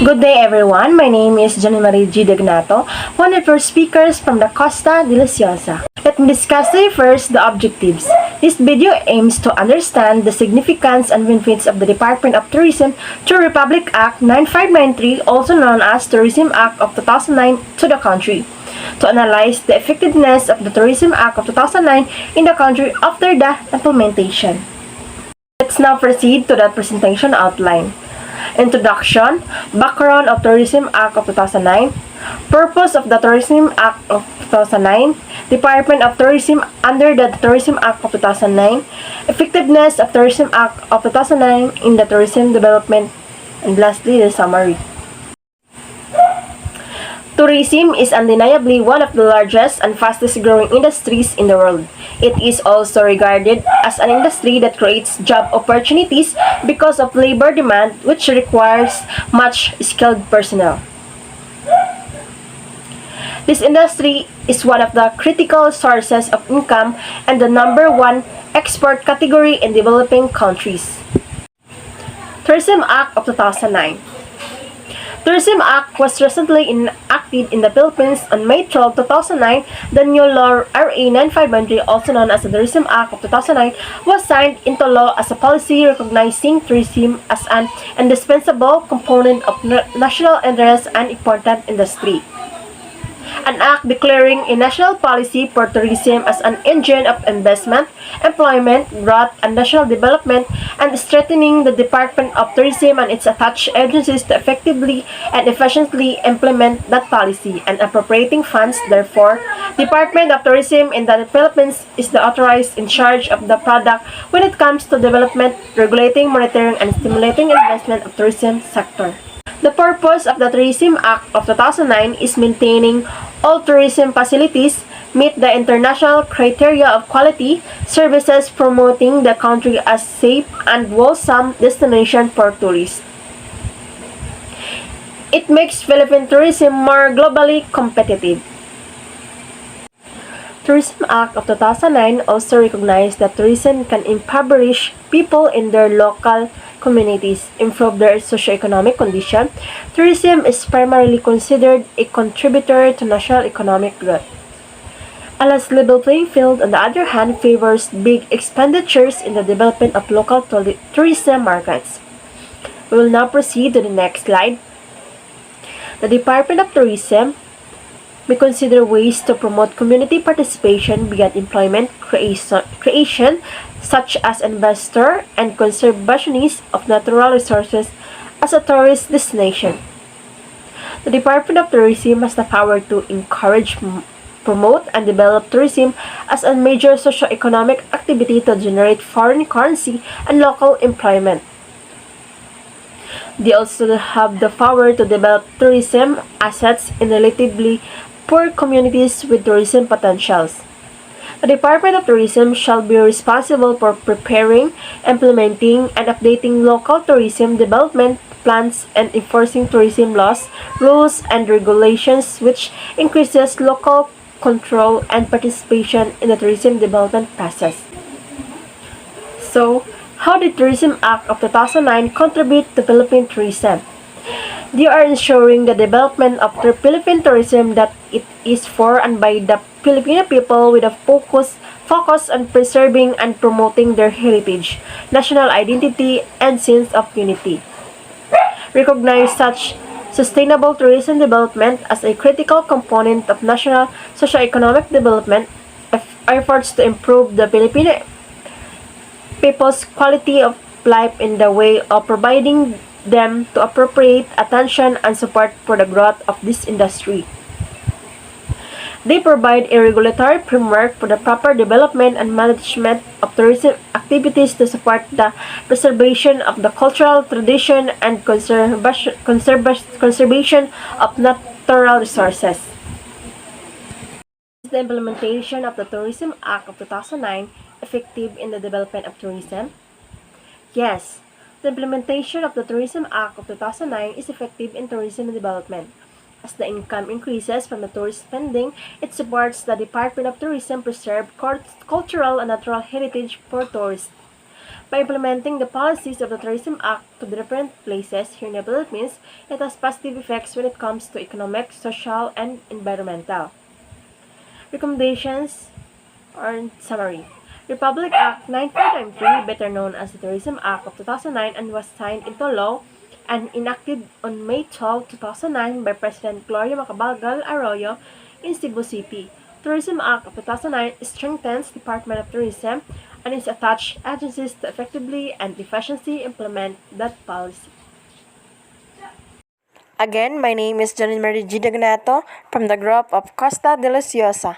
Good day everyone, my name is Janine, one of your speakers from the Costa Deliciosa. Let me discuss to you first the objectives. This video aims to understand the significance and benefits of the Department of Tourism through Republic Act 9593, also known as Tourism Act of 2009, to the country. To analyze the effectiveness of the Tourism Act of 2009 in the country after the implementation. Let's now proceed to the presentation outline. Introduction, background of Tourism Act of 2009, purpose of the Tourism Act of 2009, Department of Tourism under the Tourism Act of 2009, effectiveness of Tourism Act of 2009 in the tourism development, and lastly, the summary. Tourism is undeniably one of the largest and fastest growing industries in the world. It is also regarded as an industry that creates job opportunities because of labor demand, which requires much skilled personnel. This industry is one of the critical sources of income and the #1 export category in developing countries. Tourism Act of 2009. Tourism Act was recently enacted in the Philippines on May 12, 2009. The new law RA 9593, also known as the Tourism Act of 2009, was signed into law as a policy recognizing tourism as an indispensable component of national interest and important industry. An act declaring a national policy for tourism as an engine of investment, employment, growth, and national development, and strengthening the Department of Tourism and its attached agencies to effectively and efficiently implement that policy, and appropriating funds. Therefore, Department of Tourism in the Philippines is the authorized in charge of the product when it comes to development, regulating, monitoring, and stimulating investment of tourism sector. The purpose of the Tourism Act of 2009 is maintaining all tourism facilities meet the international criteria of quality, services, promoting the country as safe and wholesome destination for tourists. It makes Philippine tourism more globally competitive. Tourism Act of 2009 also recognized that tourism can impoverish people in their local communities, improve their socioeconomic condition. Tourism is primarily considered a contributor to national economic growth. A less level playing field, on the other hand, favors big expenditures in the development of local tourism markets. We will now proceed to the next slide. The Department of Tourism may consider ways to promote community participation beyond employment creation, such as investor and conservationists of natural resources as a tourist destination. The Department of Tourism has the power to encourage, promote, and develop tourism as a major socio-economic activity to generate foreign currency and local employment. They also have the power to develop tourism assets in relatively poor communities with tourism potentials. The Department of Tourism shall be responsible for preparing, implementing, and updating local tourism development plans and enforcing tourism laws, rules, and regulations, which increases local control and participation in the tourism development process. So, how did Tourism Act of 2009 contribute to Philippine tourism? They are ensuring the development of the Philippine tourism that it is for and by the Filipino people with a focus on preserving and promoting their heritage, national identity, and sense of unity. Recognize such sustainable tourism development as a critical component of national socio-economic development efforts to improve the Filipino people's quality of life in the way of providing them to appropriate attention and support for the growth of this industry. They provide a regulatory framework for the proper development and management of tourism activities to support the preservation of the cultural tradition and conservation of natural resources. Is the implementation of the Tourism Act of 2009 effective in the development of tourism? Yes. The implementation of the Tourism Act of 2009 is effective in tourism development. As the income increases from the tourist spending, it supports the Department of Tourism preserve cultural and natural heritage for tourists. By implementing the policies of the Tourism Act to the different places here in the Philippines, it has positive effects when it comes to economic, social, and environmental. Recommendations or summary. Republic Act 9493, better known as the Tourism Act of 2009, and was signed into law and enacted on May 12, 2009 by President Gloria Macapagal Arroyo in Cebu City. Tourism Act of 2009 strengthens Department of Tourism and its attached agencies to effectively and efficiently implement that policy. Again, my name is Janine G. Daganato from the group of Costa de Luciosa.